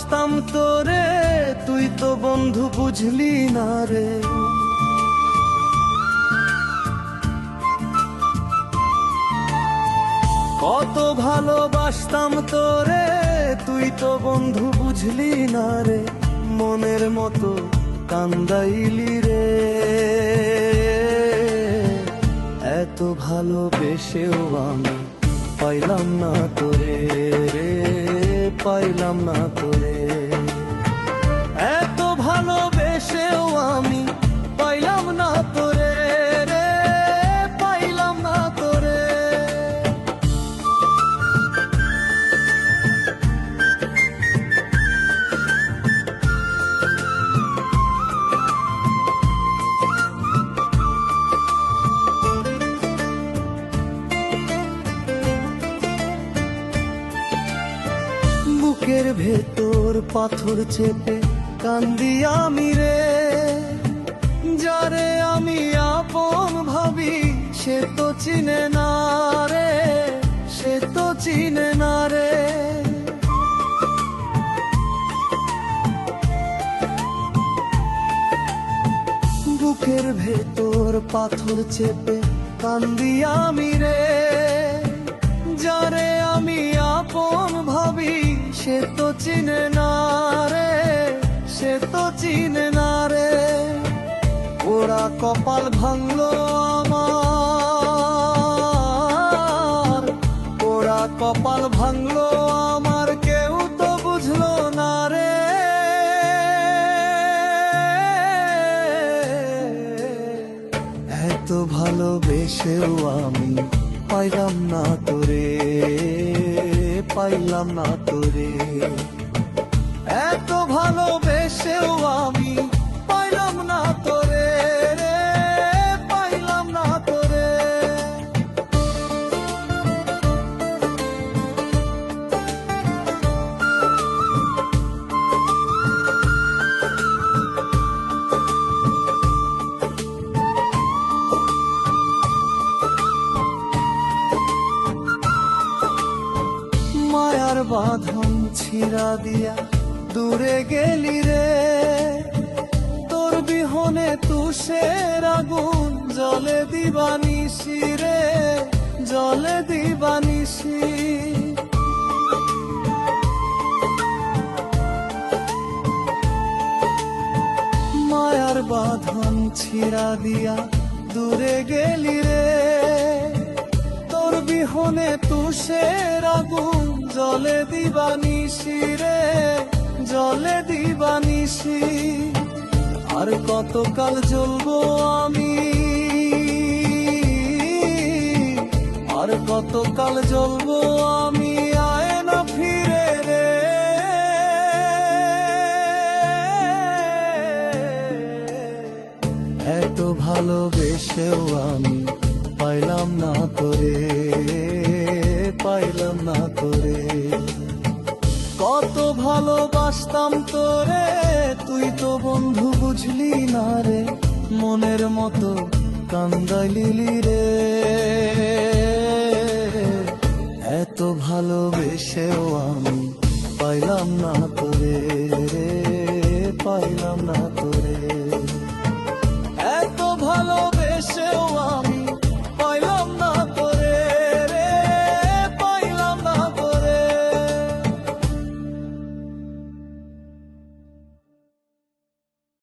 বাসতাম তোরে, তুই তো বন্ধু বুঝলি না রে। কত ভালোবাসতাম তোরে, তুই তো বন্ধু বুঝলি না রে। মনের মতো কান্দাইলি রে। এত ভালোবেসেও আমি পাইলাম না তোরে রে, পাইলাম না তোরে। এত ভালোবেসেও আমি পাইলাম না তোরে রে, পাইলাম না তোরে। বুকের ভেতর পাথর চেপে কান্দি আমি রে। যারে আমি আপন ভাবি সে তো চিনে না রে, সে তো চিনে না রে। বুকের ভেতর পাথর চেপে কান্দি আমি রে। যারে আমি আপন ভাবি সে তো চিনে না রে, সে তো চিনে না রে। ওরা কপাল ভাঙলো আমার, ওরা কপাল ভাঙলো আমার, কেউ তো বুঝলো না রে। এত ভালোবেসেও আমি পাইলাম না তোরে, পাইলাম না তোরে। এত ভালোবেসেও আমি পাইলাম না তোরে রে, পাইলাম না তোরে। মায়ার বাঁধন ছিঁড়া দিয়া দূরে গেলি রে। তোর বিহনে তুষের আগুন জলে দিবানিশি রে, জলে দিবানিশি। মায়ার বাঁধন ছিঁড়া দিয়া দূরে গেলি রে। তোর বিহনে তুষের আগুন জলে দিবানিশি রে, জলে দিবানিশি। আর কতকাল জ্বলবো আমি, আর কতকাল জ্বলবো আমি, আয় না ফিরে রে। এত ভালোবেসেও আমি পাইলাম না তোরে, পাইলাম না তোরে। কত ভালোবাসতাম তোরে, তুই তো বন্ধু বুঝলি না রে। মনের মতো কান্দাইলি রে। এত ভালোবেসেও আমি পাইলাম না তোরে রে, পাইলাম না তোরে।